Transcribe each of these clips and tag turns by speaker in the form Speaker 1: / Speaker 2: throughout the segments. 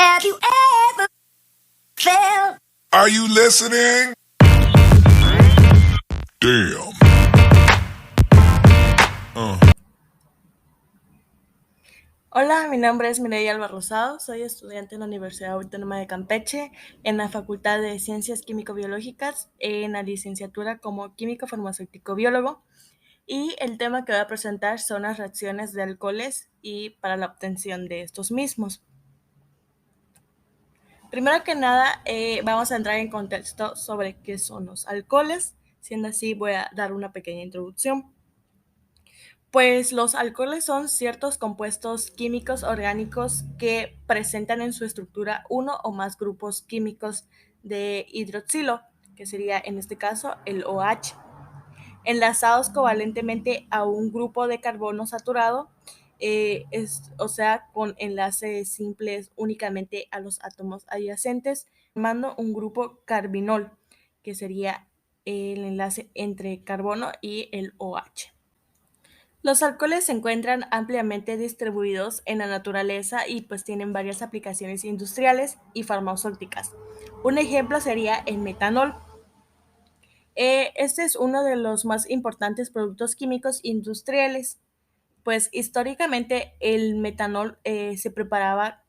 Speaker 1: Have you ever felt?
Speaker 2: Are you listening? Damn.
Speaker 3: Hola, mi nombre es Mireya Alba Rosado, soy estudiante en la Universidad Autónoma de Campeche, en la Facultad de Ciencias Químico-Biológicas, en la licenciatura como Químico Farmacéutico Biólogo, y el tema que voy a presentar son las reacciones de alcoholes y para la obtención de estos mismos. Primero que nada, vamos a entrar en contexto sobre qué son los alcoholes, siendo así voy a dar una pequeña introducción. Pues los alcoholes son ciertos compuestos químicos orgánicos que presentan en su estructura uno o más grupos químicos de hidroxilo, que sería en este caso el OH, enlazados covalentemente a un grupo de carbono saturado, o sea, con enlaces simples únicamente a los átomos adyacentes, formando un grupo carbinol, que sería el enlace entre carbono y el OH. Los alcoholes se encuentran ampliamente distribuidos en la naturaleza y pues tienen varias aplicaciones industriales y farmacéuticas. Un ejemplo sería el metanol. Este es uno de los más importantes productos químicos industriales, pues históricamente el metanol se preparaba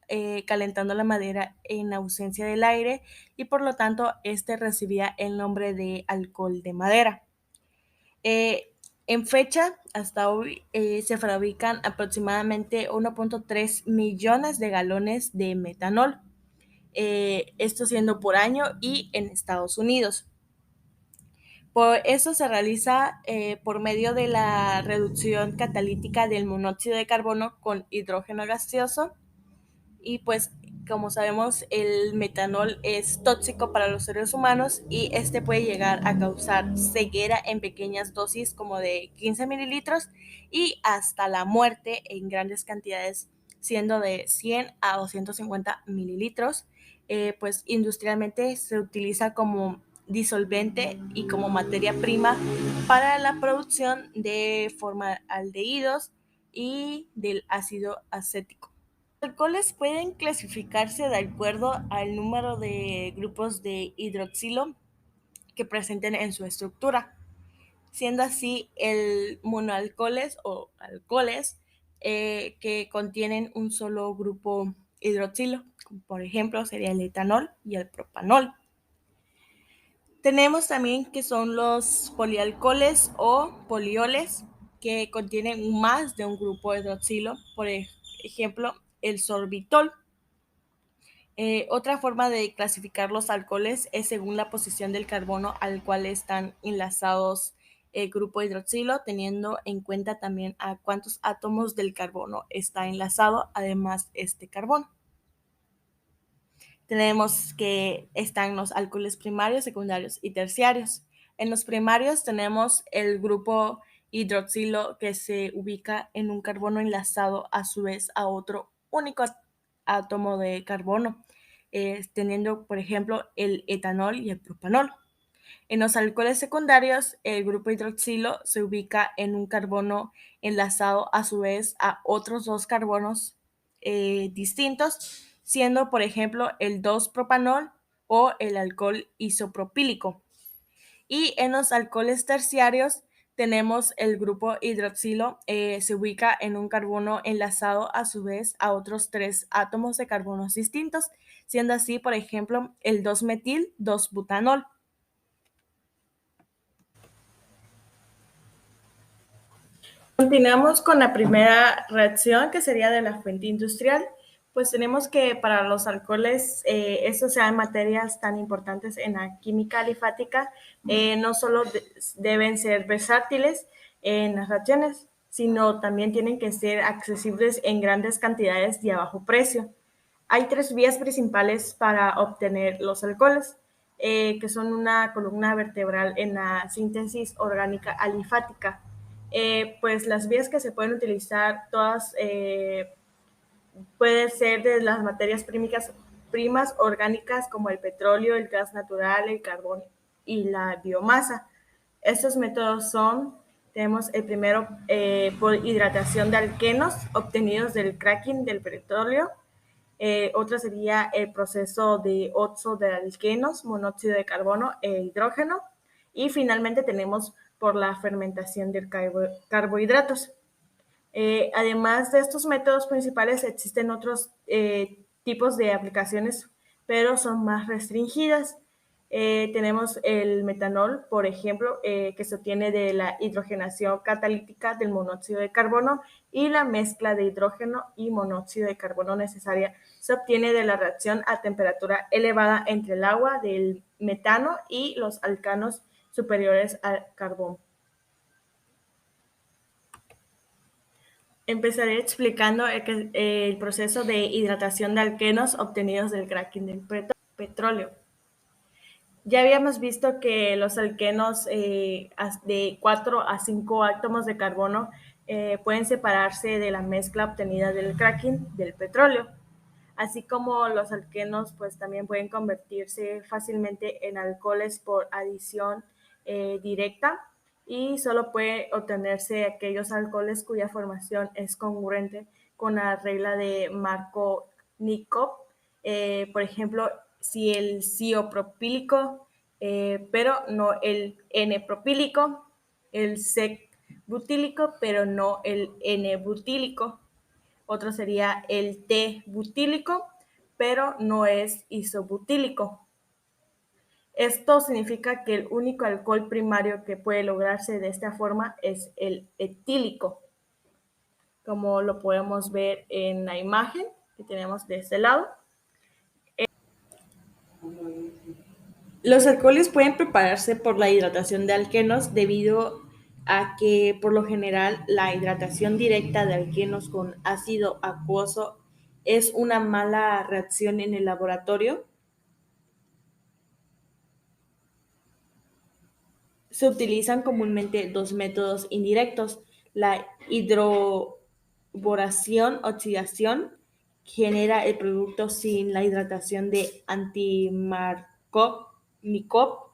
Speaker 3: calentando la madera en ausencia del aire y por lo tanto este recibía el nombre de alcohol de madera. Eh, en fecha, hasta hoy, se fabrican aproximadamente 1.3 millones de galones de metanol, esto siendo por año y en Estados Unidos. Por eso se realiza por medio de la reducción catalítica del monóxido de carbono con hidrógeno gaseoso y pues como sabemos el metanol es tóxico para los seres humanos y este puede llegar a causar ceguera en pequeñas dosis como de 15 mililitros y hasta la muerte en grandes cantidades siendo de 100 a 250 mililitros. Pues industrialmente se utiliza como disolvente y como materia prima para la producción de formaldehídos y del ácido acético. Los alcoholes pueden clasificarse de acuerdo al número de grupos de hidroxilo que presenten en su estructura, siendo así el monoalcoholes o alcoholes que contienen un solo grupo hidroxilo, como por ejemplo sería el etanol y el propanol. Tenemos también que son los polialcoholes o polioles que contienen más de un grupo hidroxilo, por ejemplo el sorbitol. Otra forma de clasificar los alcoholes es según la posición del carbono al cual están enlazados el grupo hidroxilo, teniendo en cuenta también a cuántos átomos del carbono está enlazado, además este carbono. Tenemos que están los alcoholes primarios, secundarios y terciarios. En los primarios tenemos el grupo hidroxilo que se ubica en un carbono enlazado a su vez a otro único átomo de carbono, teniendo por ejemplo el etanol y el propanol. En los alcoholes secundarios, el grupo hidroxilo se ubica en un carbono enlazado a su vez a otros dos carbonos distintos, siendo por ejemplo el 2-propanol o el alcohol isopropílico. Y en los alcoholes terciarios tenemos el grupo hidroxilo, se ubica en un carbono enlazado a su vez a otros tres átomos de carbonos distintos, siendo así por ejemplo el 2-metil, 2-butanol. Continuamos con la primera reacción, que sería de la fuente industrial. Pues tenemos que para los alcoholes, estos sean materias tan importantes en la química alifática, no solo deben ser versátiles en las reacciones, sino también tienen que ser accesibles en grandes cantidades y a bajo precio. Hay tres vías principales para obtener los alcoholes, que son una columna vertebral en la síntesis orgánica alifática. Pues las vías que se pueden utilizar todas pueden ser de las materias primas orgánicas como el petróleo, el gas natural, el carbón y la biomasa. Estos métodos son, tenemos el primero por hidratación de alquenos obtenidos del cracking del petróleo, Otra sería el proceso de Otso de alquenos, monóxido de carbono e hidrógeno. Y finalmente tenemos por la fermentación de carbohidratos. Además de estos métodos principales, existen otros tipos de aplicaciones, pero son más restringidas. Tenemos el metanol, por ejemplo, que se obtiene de la hidrogenación catalítica del monóxido de carbono, y la mezcla de hidrógeno y monóxido de carbono necesaria se obtiene de la reacción a temperatura elevada entre el agua del metano y los alcanos superiores al carbón. Empezaré explicando el proceso de hidratación de alquenos obtenidos del cracking del petróleo. Ya habíamos visto que los alquenos de 4 a 5 átomos de carbono pueden separarse de la mezcla obtenida del cracking del petróleo, así como los alquenos pues también pueden convertirse fácilmente en alcoholes por adición directa, y solo puede obtenerse aquellos alcoholes cuya formación es congruente con la regla de Markovnikov. Por ejemplo, si el ciopropílico, pero no el N-propílico, el C-butílico, pero no el N-butílico. Otro sería el T-butílico, pero no es isobutílico. Esto significa que el único alcohol primario que puede lograrse de esta forma es el etílico, como lo podemos ver en la imagen que tenemos de este lado. Los alcoholes pueden prepararse por la hidratación de alquenos debido a que, por lo general, la hidratación directa de alquenos con ácido acuoso es una mala reacción en el laboratorio. Se utilizan comúnmente dos métodos indirectos: la hidroboración-oxidación genera el producto sin la hidratación de antimarkovnikov,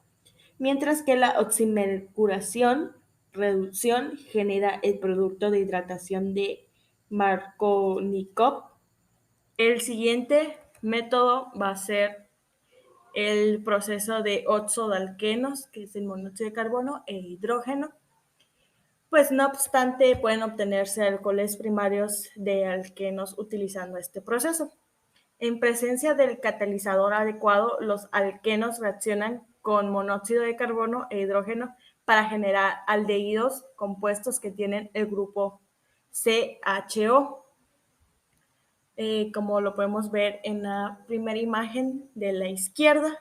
Speaker 3: mientras que la oximercuración-reducción genera el producto de hidratación de Markovnikov. El siguiente método va a ser el proceso de oxo de alquenos, que es el monóxido de carbono e hidrógeno. Pues no obstante, pueden obtenerse alcoholes primarios de alquenos utilizando este proceso. En presencia del catalizador adecuado, los alquenos reaccionan con monóxido de carbono e hidrógeno para generar aldehídos compuestos que tienen el grupo CHO, como lo podemos ver en la primera imagen de la izquierda.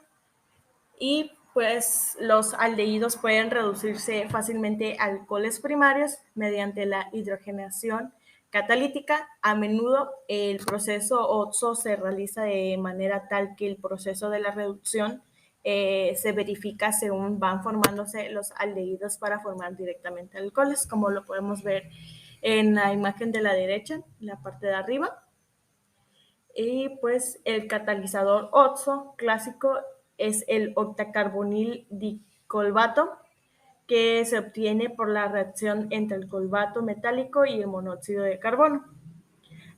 Speaker 3: Y pues los aldehídos pueden reducirse fácilmente a alcoholes primarios mediante la hidrogenación catalítica. A menudo el proceso oxo se realiza de manera tal que el proceso de la reducción se verifica según van formándose los aldehídos para formar directamente alcoholes, como lo podemos ver en la imagen de la derecha, en la parte de arriba. Y pues el catalizador oxo clásico es el octacarbonil dicolbato, que se obtiene por la reacción entre el colbato metálico y el monóxido de carbono.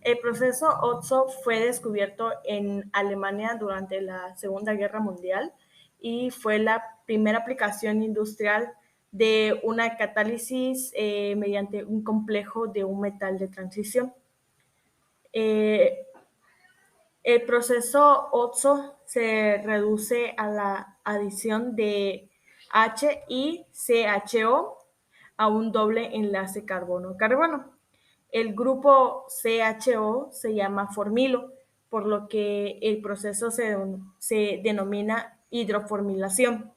Speaker 3: El proceso oxo fue descubierto en Alemania durante la Segunda Guerra Mundial y fue la primera aplicación industrial de una catálisis mediante un complejo de un metal de transición. El proceso oxo se reduce a la adición de H y CHO a un doble enlace carbono-carbono. El grupo CHO se llama formilo, por lo que el proceso se denomina hidroformilación.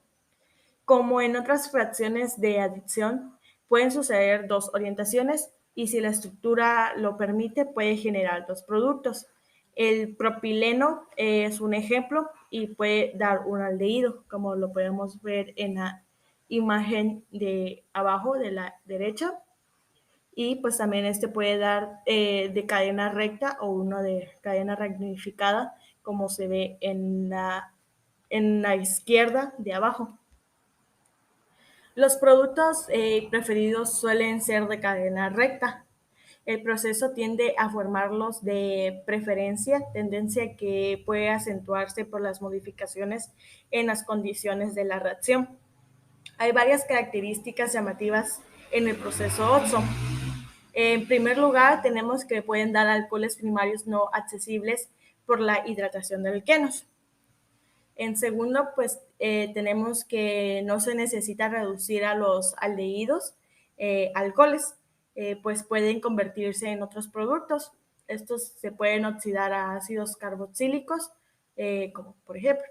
Speaker 3: Como en otras fracciones de adición, pueden suceder dos orientaciones, y si la estructura lo permite, puede generar dos productos. El propileno es un ejemplo y puede dar un aldehído, como lo podemos ver en la imagen de abajo de la derecha. Y pues también este puede dar de cadena recta o uno de cadena ramificada, como se ve en la izquierda de abajo. Los productos preferidos suelen ser de cadena recta, El proceso tiende a formarlos de preferencia, tendencia que puede acentuarse por las modificaciones en las condiciones de la reacción. Hay varias características llamativas en el proceso OXO. En primer lugar, tenemos que pueden dar alcoholes primarios no accesibles por la hidratación de alquenos. En segundo, pues tenemos que no se necesita reducir a los aldehídos alcoholes, pues pueden convertirse en otros productos. Estos se pueden oxidar a ácidos carboxílicos, como por ejemplo,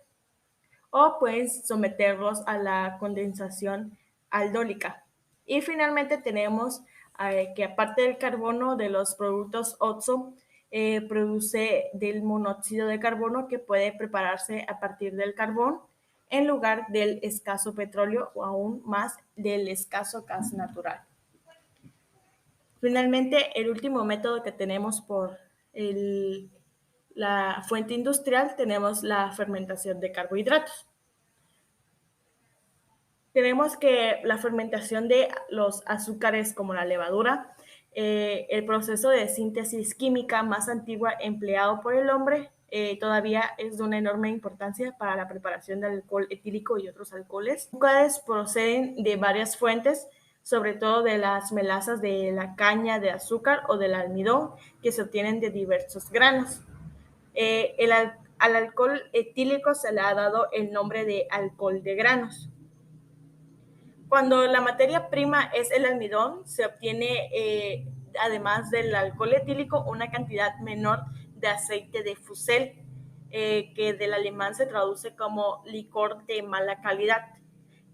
Speaker 3: o pueden someterlos a la condensación aldólica. Y finalmente tenemos que aparte del carbono de los productos OXO, produce del monóxido de carbono que puede prepararse a partir del carbón en lugar del escaso petróleo o aún más del escaso gas natural. Finalmente, el último método que tenemos por la fuente industrial, tenemos la fermentación de carbohidratos. Tenemos que la fermentación de los azúcares como la levadura, el proceso de síntesis química más antigua empleado por el hombre, todavía es de una enorme importancia para la preparación del alcohol etílico y otros alcoholes. Los azúcares proceden de varias fuentes, sobre todo de las melazas de la caña de azúcar o del almidón, que se obtienen de diversos granos. Al alcohol etílico se le ha dado el nombre de alcohol de granos. Cuando la materia prima es el almidón, se obtiene, además del alcohol etílico, una cantidad menor de aceite de fusel, que del alemán se traduce como licor de mala calidad,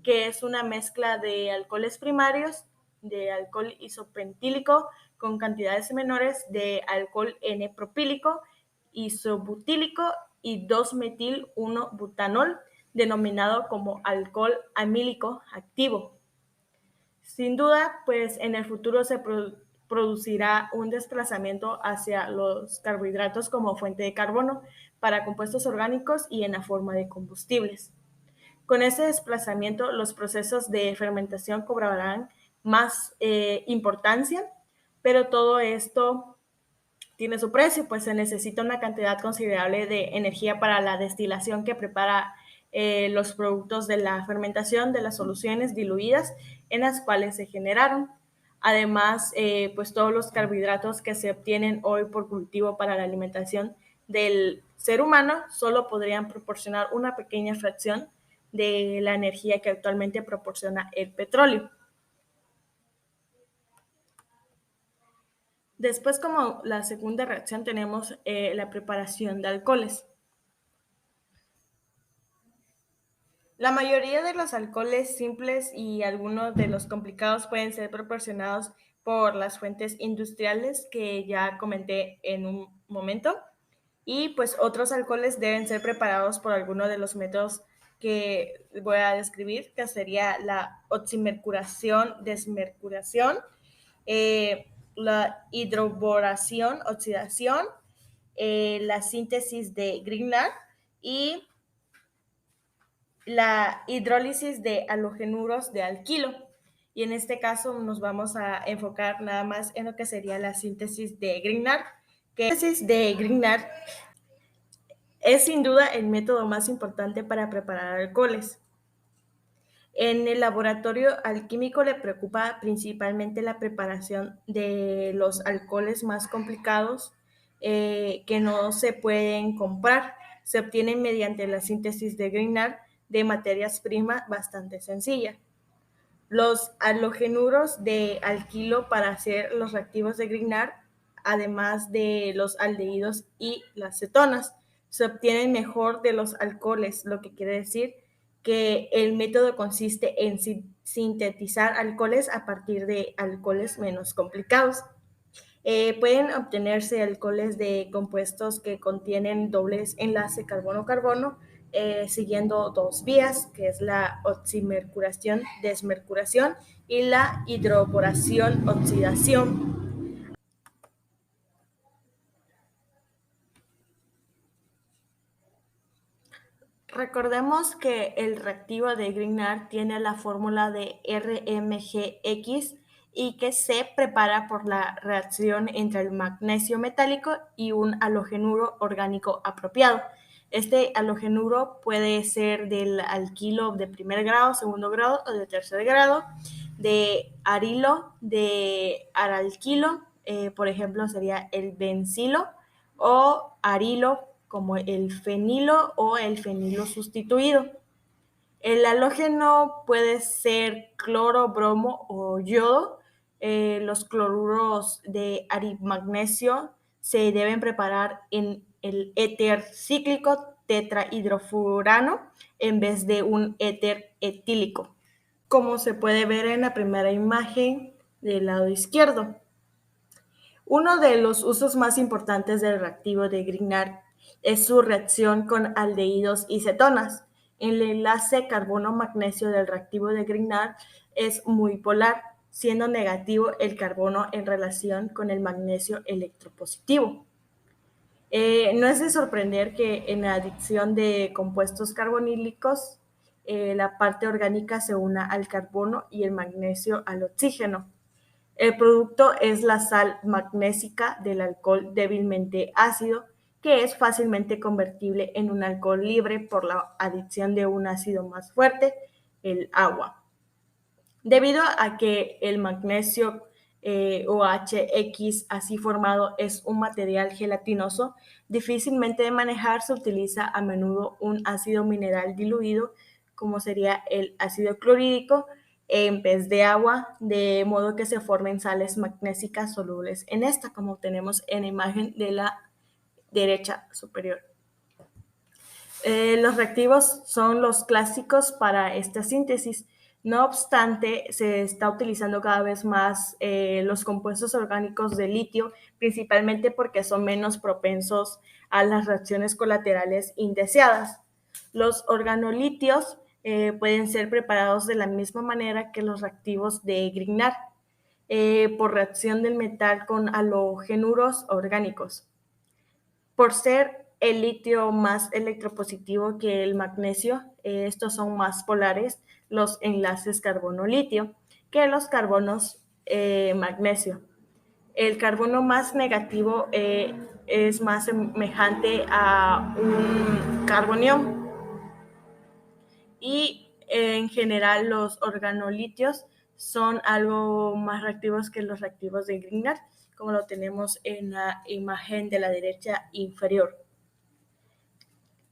Speaker 3: que es una mezcla de alcoholes primarios, de alcohol isopentílico con cantidades menores de alcohol N-propílico, isobutílico y 2-metil-1-butanol, denominado como alcohol amílico activo. Sin duda, pues en el futuro se producirá un desplazamiento hacia los carbohidratos como fuente de carbono para compuestos orgánicos y en la forma de combustibles. Con ese desplazamiento, los procesos de fermentación cobrarán más importancia, pero todo esto tiene su precio, pues se necesita una cantidad considerable de energía para la destilación que prepara los productos de la fermentación de las soluciones diluidas en las cuales se generaron. Además, pues todos los carbohidratos que se obtienen hoy por cultivo para la alimentación del ser humano solo podrían proporcionar una pequeña fracción de la energía que actualmente proporciona el petróleo. Después, como la segunda reacción, tenemos la preparación de alcoholes. La mayoría de los alcoholes simples y algunos de los complicados pueden ser proporcionados por las fuentes industriales que ya comenté en un momento. Y pues otros alcoholes deben ser preparados por alguno de los métodos que voy a describir, que sería la oximercuración, desmercuración, la hidroboración, oxidación, la síntesis de Grignard y la hidrólisis de halogenuros de alquilo. Y en este caso nos vamos a enfocar nada más en lo que sería la síntesis de Grignard, que la síntesis de Grignard es sin duda el método más importante para preparar alcoholes. En el laboratorio al químico le preocupa principalmente la preparación de los alcoholes más complicados que no se pueden comprar. Se obtienen mediante la síntesis de Grignard de materias primas bastante sencilla. Los halogenuros de alquilo para hacer los reactivos de Grignard, además de los aldehídos y las cetonas, se obtienen mejor de los alcoholes, lo que quiere decir que el método consiste en sintetizar alcoholes a partir de alcoholes menos complicados. Pueden obtenerse alcoholes de compuestos que contienen dobles enlace carbono-carbono, siguiendo dos vías, que es la oximercuración, desmercuración y la hidroboración, oxidación. Recordemos que el reactivo de Grignard tiene la fórmula de RMGX y que se prepara por la reacción entre el magnesio metálico y un halogenuro orgánico apropiado. Este halogenuro puede ser del alquilo de primer grado, segundo grado o de tercer grado, de arilo, de aralquilo, por ejemplo sería el bencilo, o arilo como el fenilo o el fenilo sustituido. El halógeno puede ser cloro, bromo o yodo. Los cloruros de arimagnesio se deben preparar en el éter cíclico tetrahidrofurano en vez de un éter etílico, como se puede ver en la primera imagen del lado izquierdo. Uno de los usos más importantes del reactivo de Grignard es su reacción con aldehídos y cetonas. El enlace carbono-magnesio del reactivo de Grignard es muy polar, siendo negativo el carbono en relación con el magnesio electropositivo. No es de sorprender que en la adición de compuestos carbonílicos, la parte orgánica se una al carbono y el magnesio al oxígeno. El producto es la sal magnésica del alcohol débilmente ácido, que es fácilmente convertible en un alcohol libre por la adición de un ácido más fuerte, el agua. Debido a que el magnesio OHX así formado es un material gelatinoso, difícilmente de manejar, se utiliza a menudo un ácido mineral diluido, como sería el ácido clorhídrico, en vez de agua, de modo que se formen sales magnésicas solubles en esta, como tenemos en la imagen de la derecha superior. Los reactivos son los clásicos para esta síntesis. No obstante, se está utilizando cada vez más los compuestos orgánicos de litio, principalmente porque son menos propensos a las reacciones colaterales indeseadas. Los organolitios pueden ser preparados de la misma manera que los reactivos de Grignard, por reacción del metal con halogenuros orgánicos. Por ser el litio más electropositivo que el magnesio, estos son más polares los enlaces carbono-litio que los carbonos magnesio. El carbono más negativo es más semejante a un carbonión, y en general los organolitios son algo más reactivos que los reactivos de Grignard, como lo tenemos en la imagen de la derecha inferior.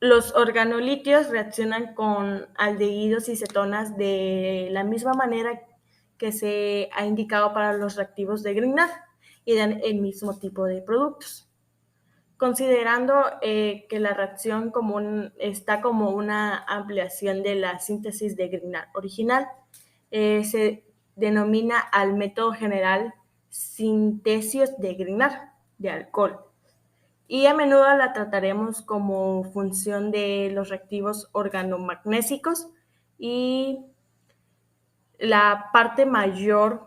Speaker 3: Los organolitios reaccionan con aldehídos y cetonas de la misma manera que se ha indicado para los reactivos de Grignard y dan el mismo tipo de productos. Considerando que la reacción está como una ampliación de la síntesis de Grignard original, se denomina al método general sintesios de Grignard de alcohol, y a menudo la trataremos como función de los reactivos organomagnésicos, y la parte mayor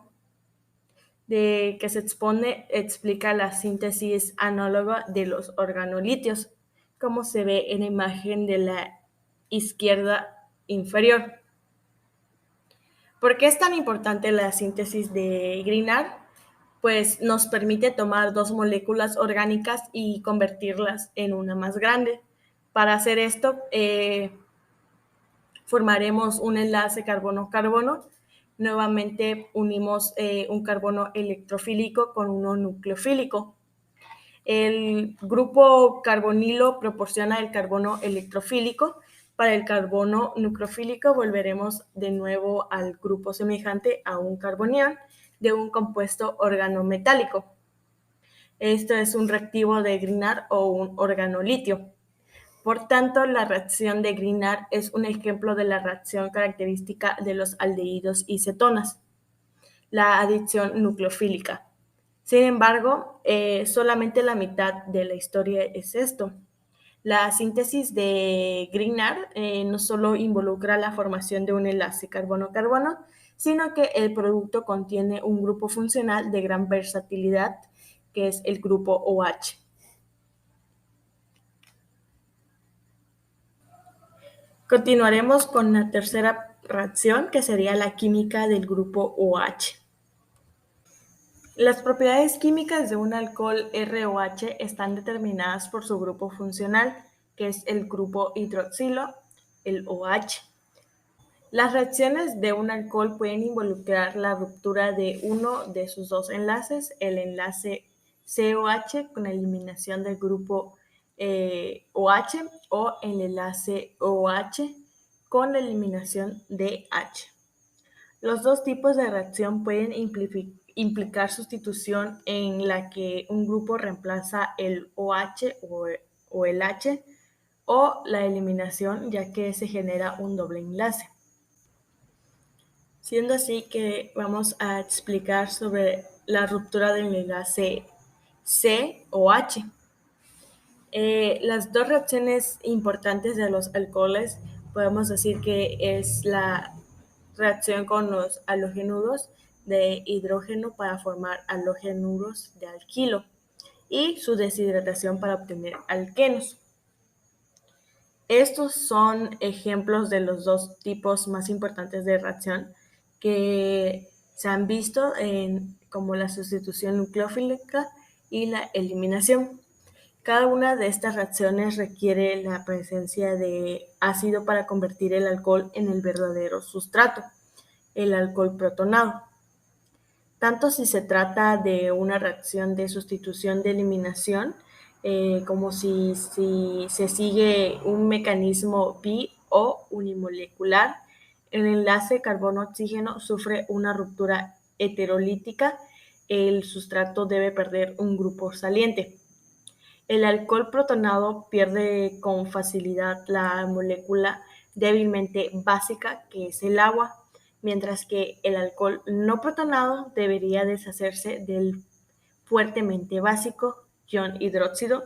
Speaker 3: de que se expone explica la síntesis análoga de los organolitios, como se ve en la imagen de la izquierda inferior. ¿Por qué es tan importante la síntesis de Grignard? Pues nos permite tomar dos moléculas orgánicas y convertirlas en una más grande. Para hacer esto, formaremos un enlace carbono-carbono. Nuevamente unimos un carbono electrofílico con uno nucleofílico. El grupo carbonilo proporciona el carbono electrofílico. Para el carbono nucleofílico volveremos de nuevo al grupo semejante a un carbonión de un compuesto organometálico. Esto es un reactivo de Grignard o un organolitio. Por tanto, la reacción de Grignard es un ejemplo de la reacción característica de los aldehídos y cetonas, la adición nucleofílica. Sin embargo, solamente la mitad de la historia es esto. La síntesis de Grignard no solo involucra la formación de un enlace carbono-carbono, sino que el producto contiene un grupo funcional de gran versatilidad, que es el grupo OH. Continuaremos con la tercera reacción, que sería la química del grupo OH. Las propiedades químicas de un alcohol ROH están determinadas por su grupo funcional, que es el grupo hidroxilo, el OH. Las reacciones de un alcohol pueden involucrar la ruptura de uno de sus dos enlaces, el enlace COH con la eliminación del grupo OH o el enlace OH con la eliminación de H. Los dos tipos de reacción pueden implicar sustitución en la que un grupo reemplaza el OH o el H o la eliminación ya que se genera un doble enlace. Siendo así que vamos a explicar sobre la ruptura del enlace C o H. Las dos reacciones importantes de los alcoholes podemos decir que es la reacción con los halogenuros de hidrógeno para formar halogenuros de alquilo y su deshidratación para obtener alquenos. Estos son ejemplos de los dos tipos más importantes de reacción que se han visto como la sustitución nucleofílica y la eliminación. Cada una de estas reacciones requiere la presencia de ácido para convertir el alcohol en el verdadero sustrato, el alcohol protonado. Tanto si se trata de una reacción de sustitución de eliminación, como si se sigue un mecanismo bi o unimolecular, el enlace carbono-oxígeno sufre una ruptura heterolítica, el sustrato debe perder un grupo saliente. El alcohol protonado pierde con facilidad la molécula débilmente básica que es el agua, mientras que el alcohol no protonado debería deshacerse del fuertemente básico ion hidróxido,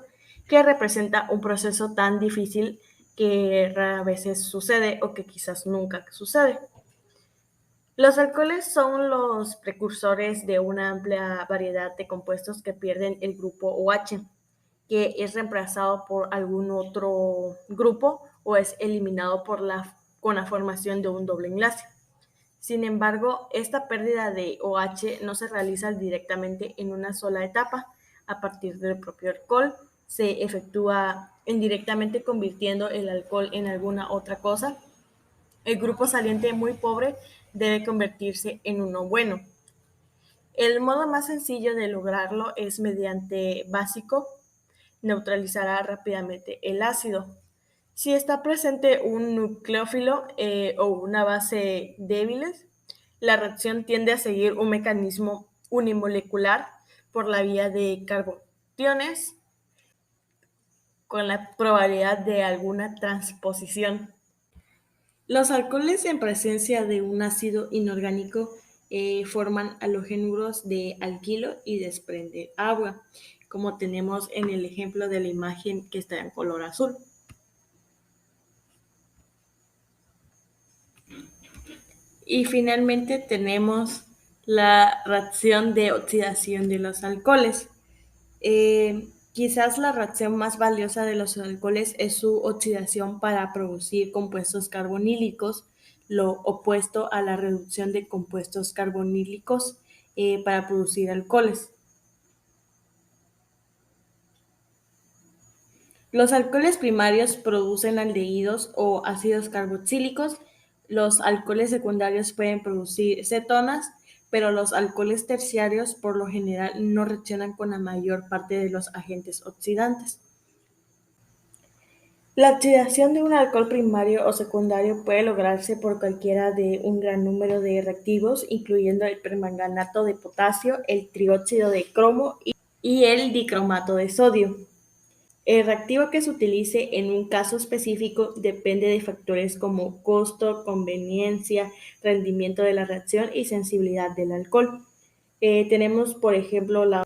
Speaker 3: que representa un proceso tan difícil que rara vez sucede o que quizás nunca sucede. Los alcoholes son los precursores de una amplia variedad de compuestos que pierden el grupo OH, que es reemplazado por algún otro grupo o es eliminado con la formación de un doble enlace. Sin embargo, esta pérdida de OH no se realiza directamente en una sola etapa a partir del propio alcohol, se efectúa indirectamente convirtiendo el alcohol en alguna otra cosa. El grupo saliente muy pobre debe convertirse en uno bueno. El modo más sencillo de lograrlo es mediante básico, neutralizará rápidamente el ácido. Si está presente un nucleófilo o una base débiles, la reacción tiende a seguir un mecanismo unimolecular por la vía de carboniones con la probabilidad de alguna transposición. Los alcoholes en presencia de un ácido inorgánico forman halogenuros de alquilo y desprenden agua, como tenemos en el ejemplo de la imagen que está en color azul. Y finalmente tenemos la reacción de oxidación de los alcoholes. Quizás la reacción más valiosa de los alcoholes es su oxidación para producir compuestos carbonílicos, lo opuesto a la reducción de compuestos carbonílicos para producir alcoholes. Los alcoholes primarios producen aldehídos o ácidos carboxílicos. Los alcoholes secundarios pueden producir cetonas, pero los alcoholes terciarios por lo general no reaccionan con la mayor parte de los agentes oxidantes. La oxidación de un alcohol primario o secundario puede lograrse por cualquiera de un gran número de reactivos, incluyendo el permanganato de potasio, el trióxido de cromo y el dicromato de sodio. El reactivo que se utilice en un caso específico depende de factores como costo, conveniencia, rendimiento de la reacción y sensibilidad del alcohol. Tenemos, por ejemplo, la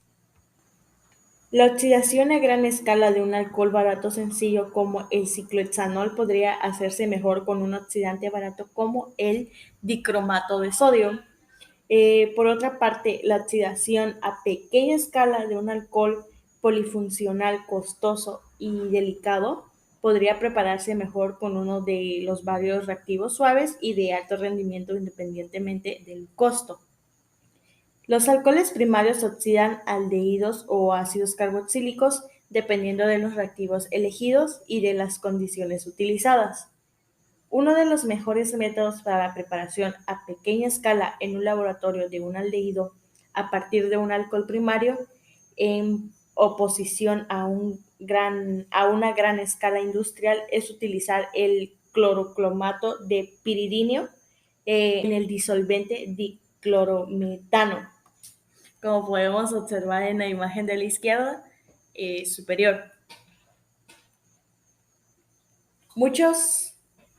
Speaker 3: oxidación a gran escala de un alcohol barato sencillo como el ciclohexanol podría hacerse mejor con un oxidante barato como el dicromato de sodio. Por otra parte, la oxidación a pequeña escala de un alcohol polifuncional costoso y delicado podría prepararse mejor con uno de los varios reactivos suaves y de alto rendimiento independientemente del costo. Los alcoholes primarios oxidan aldehídos o ácidos carboxílicos dependiendo de los reactivos elegidos y de las condiciones utilizadas. Uno de los mejores métodos para la preparación a pequeña escala en un laboratorio de un aldehído a partir de un alcohol primario, en oposición a una gran escala industrial, es utilizar el clorocromato de piridinio en el disolvente diclorometano, como podemos observar en la imagen de la izquierda superior. Muchos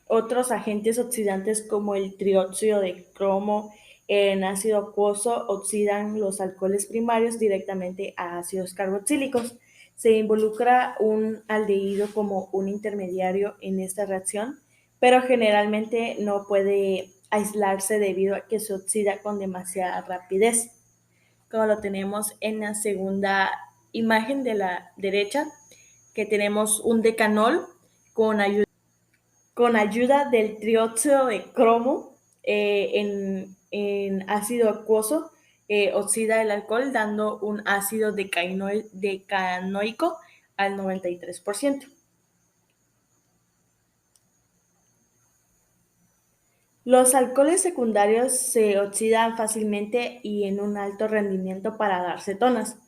Speaker 3: otros agentes oxidantes como el trióxido de cromo en ácido acuoso oxidan los alcoholes primarios directamente a ácidos carboxílicos. Se involucra un aldehído como un intermediario en esta reacción, pero generalmente no puede aislarse debido a que se oxida con demasiada rapidez, como lo tenemos en la segunda imagen de la derecha, que tenemos un decanol con ayuda del trióxido de cromo en ácido acuoso, oxida el alcohol dando un ácido decanoico al 93%. Los alcoholes secundarios se oxidan fácilmente y en un alto rendimiento para dar cetonas.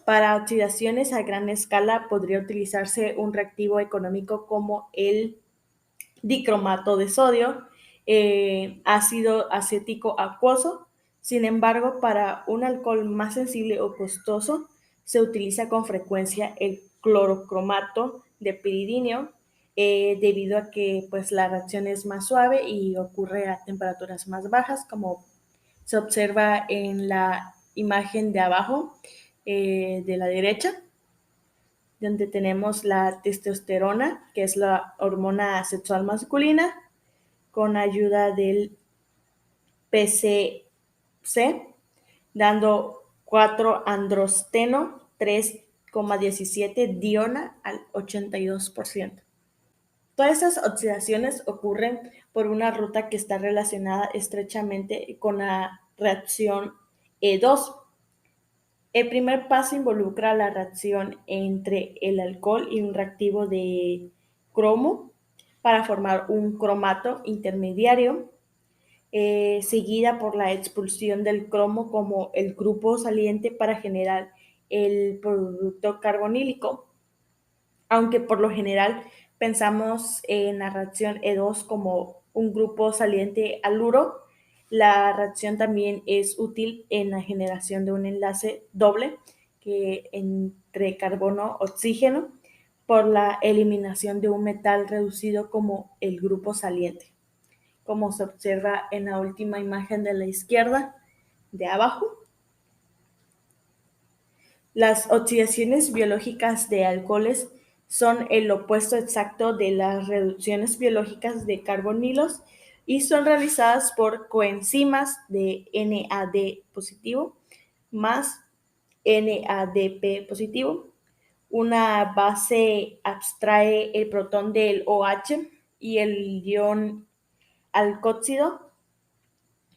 Speaker 3: Para oxidaciones a gran escala podría utilizarse un reactivo económico como el dicromato de sodio, ácido acético acuoso. Sin embargo, para un alcohol más sensible o costoso, se utiliza con frecuencia el clorocromato de piridinio, debido a que pues, la reacción es más suave y ocurre a temperaturas más bajas, como se observa en la imagen de abajo de la derecha, donde tenemos la testosterona, que es la hormona sexual masculina, con ayuda del PCC, dando 4-androsteno, 3,17 diona al 82%. Todas esas oxidaciones ocurren por una ruta que está relacionada estrechamente con la reacción E2. El primer paso involucra la reacción entre el alcohol y un reactivo de cromo para formar un cromato intermediario, seguida por la expulsión del cromo como el grupo saliente para generar el producto carbonílico. Aunque por lo general pensamos en la reacción E2 como un grupo saliente haluro, la reacción también es útil en la generación de un enlace doble entre carbono-oxígeno por la eliminación de un metal reducido como el grupo saliente, como se observa en la última imagen de la izquierda de abajo. Las oxidaciones biológicas de alcoholes son el opuesto exacto de las reducciones biológicas de carbonilos y son realizadas por coenzimas de NAD positivo más NADP positivo. Una base abstrae el protón del OH y el ion alcohóxido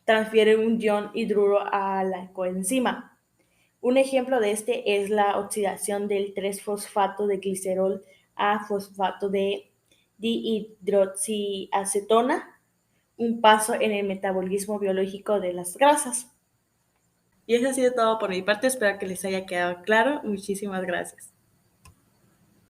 Speaker 3: transfiere un ion hidruro a la coenzima. Un ejemplo de este es la oxidación del 3-fosfato de glicerol a fosfato de dihidroxiacetona, un paso en el metabolismo biológico de las grasas. Y eso ha sido todo por mi parte, espero que les haya quedado claro. Muchísimas gracias.